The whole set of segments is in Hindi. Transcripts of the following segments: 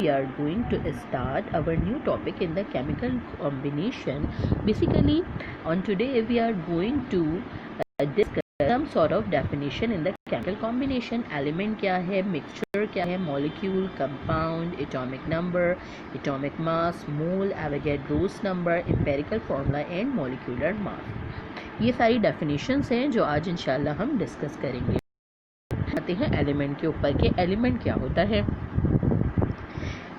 we are going to start our new topic in the chemical combination. Basically, on today we are going to discuss some sort of definition in the chemical combination. Element क्या है, mixture क्या है, molecule, compound, atomic number, atomic mass, mole, Avogadro's number, empirical formula and molecular mass. ये सारी definitions हैं जो आज इंशाल्लाह हम डिस्कस करेंगे. आते हैं एलिमेंट के ऊपर के एलिमेंट क्या होता है.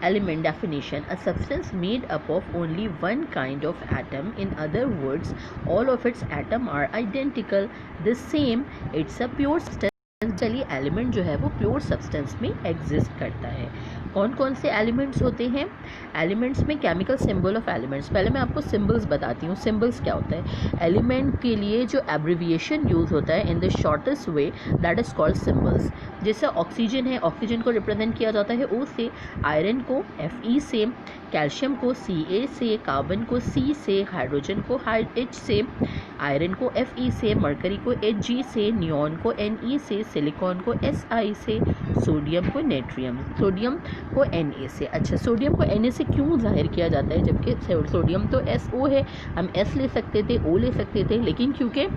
Element definition: a substance made up of only one kind of atom. In other words, all of its atoms are identical, the same. It's a pure substance. चलिए एलिमेंट जो है वो प्योर सब्सटेंस में एग्जिस्ट करता है. कौन कौन से एलिमेंट्स होते हैं? एलिमेंट्स में केमिकल सिंबल ऑफ एलिमेंट्स. पहले मैं आपको सिंबल्स बताती हूँ. सिंबल्स क्या होता है? एलिमेंट के लिए जो एब्रिविएशन यूज़ होता है in the shortest way, that is called symbols. जैसे ऑक्सीजन है, ऑक्सीजन को रिप्रेजेंट किया जाता है O से, आयरन को Fe से, कैल्शियम को Ca से, कार्बन को C से, हाइड्रोजन को H से, आयरन को Fe से, मरकरी को Hg से, नियॉन को Ne से, सिलिकॉन को Si से, सोडियम को नेट्रियम, सोडियम को Na से. अच्छा, सोडियम को Na से क्यों जाहिर किया जाता है जबकि सोडियम तो SO है? हम S ले सकते थे, O ले सकते थे, लेकिन क्योंकि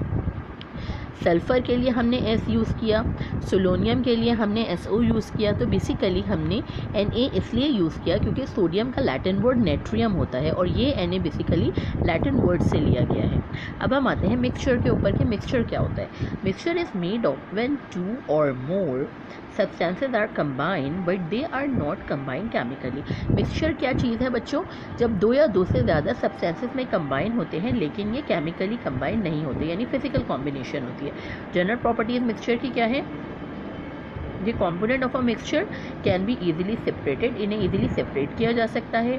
सल्फ़र के लिए हमने S यूज़ किया, सोलोनियम के लिए हमने SO यूज़ किया, तो बेसिकली हमने Na इसलिए यूज़ किया क्योंकि सोडियम का लैटिन वर्ड नेट्रियम होता है और ये Na बेसिकली लैटिन वर्ड से लिया गया है. अब हम आते हैं मिक्सचर के ऊपर कि मिक्सचर क्या होता है. Mixture is made of when two or more substances are combined but they are not combined chemically. Mixture क्या चीज़ है बच्चों? जब दो या दो से ज़्यादा सब्सटेंसेस में कंबाइन होते हैं लेकिन ये केमिकली कंबाइन नहीं होते, यानी फिजिकल कॉम्बिनेशन होती है. जनरल प्रॉपर्टीज मिक्सचर की क्या है? The component of a mixture can be easily separated. इन्हें easily separate किया जा सकता है.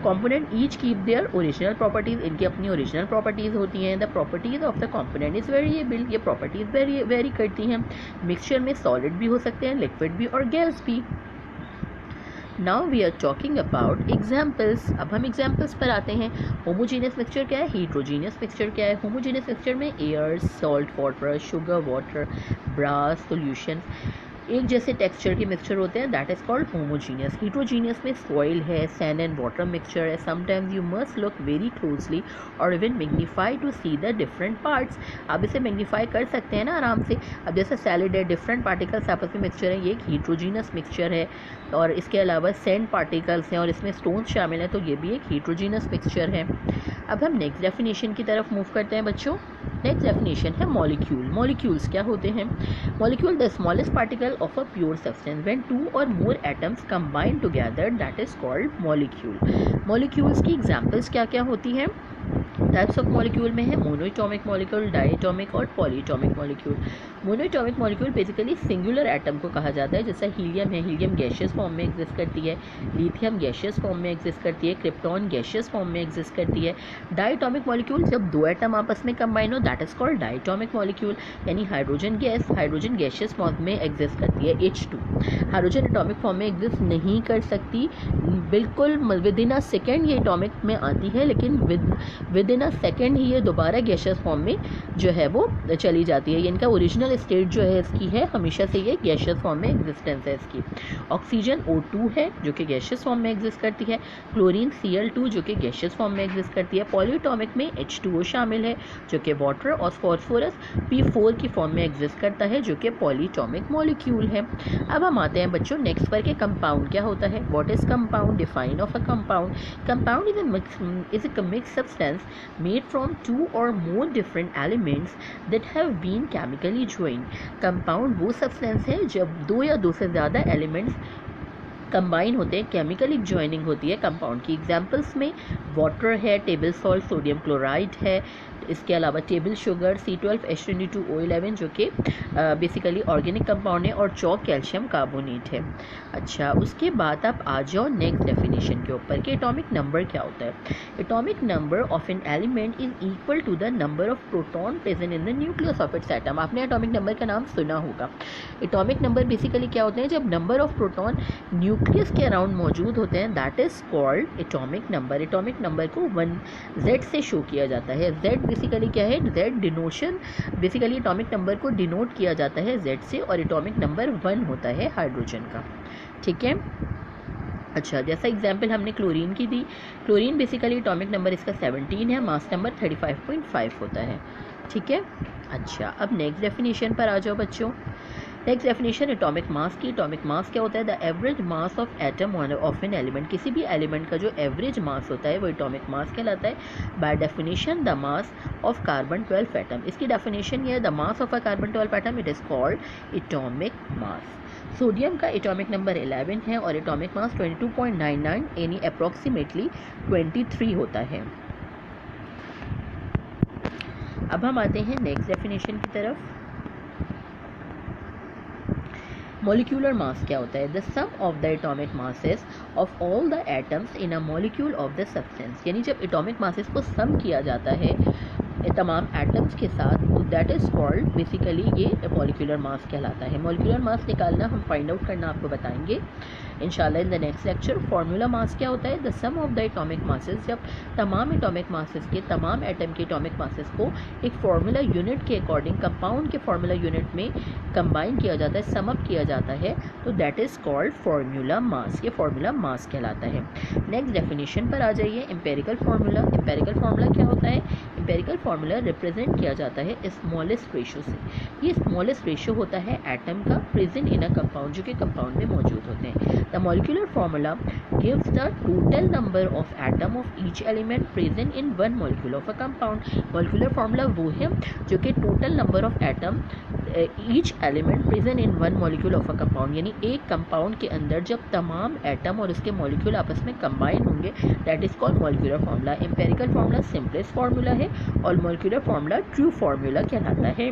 Component each keep their original properties. इनकी अपनी original properties होती हैं. The properties of the component is variable. ये properties vary करती हैं. Mixture में solid भी हो सकते हैं, liquid भी और gas भी. Now we are talking about examples. अब हम examples पर आते हैं. Homogeneous mixture क्या है? Heterogeneous mixture क्या है? Homogeneous mixture में air, salt, water, sugar, water, brass, solution एक जैसे टेक्सचर के मिक्सचर होते हैं, that is called homogeneous. Heterogeneous में सॉइल है, सैंड एंड वाटर मिक्सचर है. Sometimes you must look very closely और even magnify to see the different parts. आप इसे मैग्नीफाई कर सकते हैं ना आराम से. अब जैसे सैलिड है, डिफरेंट पार्टिकल्स आपस में मिक्सचर है, ये एक हीट्रोजीनियस मिक्सचर है. और इसके अलावा सैंड पार्टिकल्स हैं और इसमें स्टोन्स शामिल हैं, तो ये भी एक हीट्रोजीनियस मिक्सचर है. अब हम नेक्स्ट डेफिनेशन की तरफ मूव करते हैं बच्चों. नेक्स्ट डेफिनेशन है मॉलिक्यूल. मॉलिक्यूल्स क्या होते हैं? Molecule the smallest particle of a pure substance when two or more atoms combine together, that is called molecule. Molecules की examples क्या क्या होती हैं? टाइप्स ऑफ मॉलिक्यूल में है मोनोएटॉमिक मॉलिक्यूल, डायएटॉमिक और polyatomic molecule. Monoatomic molecule basically singular atom को कहा जाता है. जैसा हीलियम है, हीलियम गैशियस फॉर्म में एग्जिस्ट करती है, लिथियम गैशियस फॉर्म में एग्जिस्ट करती है, क्रिप्टॉन गैशियस फॉर्म में एग्जिस्ट करती है. डायएटॉमिक मॉलिक्यूल जब दो एटम आपस में कंबाइन हो, दैट इज कॉल्ड डायएटॉमिक मॉलिक्यूल. यानी hydrogen gas hydrogen gaseous form में एग्जिस्ट करती है, H2. हाइड्रोजन एटॉमिक फॉर्म में एग्जिस्ट नहीं कर सकती, बिल्कुल विद इन अ सेकेंड ये एटॉमिक में आती है, लेकिन विद इन अ सेकेंड ही ये दोबारा गैशियस फॉर्म में जो है वो चली जाती है. इनका ओरिजिनल स्टेट जो है इसकी है हमेशा से ये गैशियस फॉर्म में एग्जिस्टेंस है इसकी. ऑक्सीजन O2 है जो कि गैशियस फॉर्म में एग्जिस्ट करती है. क्लोरीन Cl2 जो कि गैशियस फॉर्म में एग्जिस्ट करती है. पॉलीएटॉमिक में H2O शामिल है जो कि वाटर और फॉस्फोरस P4 की फॉर्म में एग्जिस्ट करता है जो कि पॉलीएटॉमिक मॉलिक्यूल है. अब हम आते हैं बच्चों नेक्स्ट पर के कंपाउंड क्या होता है. What is compound? Define of a compound. Compound is a mix substance made from two or more different elements that have been chemically joined. Compound वो सब्सटेंस है जब दो या दो से ज़्यादा एलिमेंट्स कंबाइन होते हैं, केमिकली ज्वाइनिंग होती है. कंपाउंड की एग्जांपल्स में वाटर है, टेबल सॉल्ट सोडियम क्लोराइड है, इसके अलावा टेबल शुगर C12H22O11 जो कि बेसिकली ऑर्गेनिक कंपाउंड है, और चौक कैल्शियम कार्बोनेट है. अच्छा, उसके बाद आप आ जाओ नेक्स्ट डेफिनेशन के ऊपर कि एटॉमिक नंबर क्या होता है. Atomic number of an element is equal to the number of proton present in the nucleus of its atom. आपने एटॉमिक नंबर का नाम सुना होगा. एटॉमिक नंबर बेसिकली क्या होते हैं? जब नंबर ऑफ प्रोटॉन न्यूक्लियस के अराउंड मौजूद होते हैं, that is called atomic number. Atomic number को 1Z से शो किया जाता है. Z बेसिकली क्या है? Z डिनोशन बेसिकली एटॉमिक नंबर को डिनोट किया जाता है Z से, और एटॉमिक नंबर 1 होता है हाइड्रोजन का. ठीक है. अच्छा, जैसा एग्जाम्पल हमने क्लोरीन की दी, क्लोरीन बेसिकली एटॉमिक नंबर इसका 17 है, मास नंबर 35.5 होता है। ठीक है। अच्छा, अब नेक्स्ट डेफिनेशन पर आ जाओ बच्चों। नेक्स्ट डेफिनेशन एटॉमिक मास की। एटॉमिक मास क्या होता है? The average mass of atom of an element, किसी भी एलिमेंट का जो एवरेज मास होता है वो एटॉमिक मास कहलाता है। By definition the mass of carbon 12 atom, इसकी डेफिनेशन ये है, the mass of a carbon 12 atom it is called atomic mass. Sodium का एटॉमिक नंबर 11 है और एटॉमिक मास 22.99 यानी अप्रॉक्सीमेटली 23 होता है। अब हम आते हैं नेक्स्ट डेफिनेशन की तरफ। मॉलिक्यूलर मास क्या होता है? The sum of the atomic masses of all the atoms in a molecule of the substance, यानी जब एटॉमिक मासेस को सम किया जाता है तमाम एटम्स के साथ, तो दैट इज़ कॉल्ड बेसिकली ये मॉलिक्यूलर मास कहलाता है। मॉलिक्यूलर मास निकालना हम फाइंड आउट करना आपको बताएंगे इंशाल्लाह in the next lecture. Formula mass क्या होता है? The sum of the atomic masses, जब तमाम एटॉमिक मासेस के, तमाम एटम के एटॉमिक मासेस को एक फार्मूला यूनिट के अकॉर्डिंग, कंपाउंड के फार्मूला यूनिट में कंबाइन किया जाता है, सम अप किया जाता है, तो that is called formula mass. ये फार्मूला मास कहलाता है। नेक्स्ट डेफिनेशन पर आ जाइए। Empirical formula. एम्पेरिकल फार्मूला क्या होता है? एम्पेरिकल फार्मूला रिप्रेजेंट किया जाता है स्मॉलेस्ट रेशियो से। ये स्मॉलेस्ट रेशियो होता है एटम का प्रेजेंट इन अ कंपाउंड, जो कि कंपाउंड में मौजूद होते हैं। The molecular formula gives the total number of atom of each element present in one molecule of a compound. Molecular formula वो है जो कि total number of atom each element present in one molecule of a compound, यानी एक कंपाउंड के अंदर जब तमाम एटम और उसके मॉलिक्यूल आपस में कंबाइन होंगे, that is called molecular formula. Empirical formula simplest formula है और मॉलिक्यूलर फार्मूला ट्रू फार्मूला कहलाता है।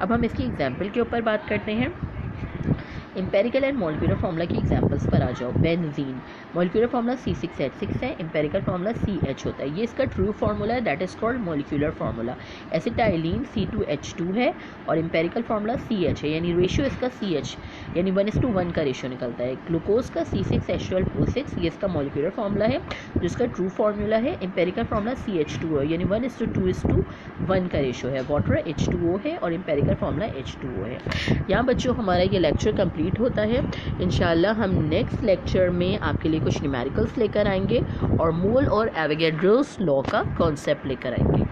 अब हम इसकी एग्जाम्पल के ऊपर बात करते हैं। एम्पेरिकल एंड मॉलिक्यूलर फार्मूला की एग्जांपल्स पर आ जाओ। बेंजीन, मॉलिक्यूलर फार्मूला C6H6 है, एम्पेरिकल फार्मूला CH होता है, ये इसका ट्रू फार्मूला है, that is called molecular formula. Acetylene C2H2 है और एम्पेरिकल फार्मूला CH है, यानी रेशियो इसका CH यानी 1:1 का रेशियो निकलता है। ग्लूकोज का C6H12O6, ये इसका मॉलिक्यूलर फार्मूला है, जिसका ट्रू फार्मूला है। एम्पेरिकल फार्मूला CH2 है, यानी 1:2:1 का रेशियो है। वाटर H2O है और एम्पेरिकल फार्मूला H2O है। यहाँ बच्चों हमारा ये लेक्चर कंप्लीट होता है। इंशाल्लाह हम नेक्स्ट लेक्चर में आपके लिए कुछ न्यूमेरिकल्स लेकर आएंगे और मोल और एवोगैड्रोस लॉ का कॉन्सेप्ट लेकर आएंगे।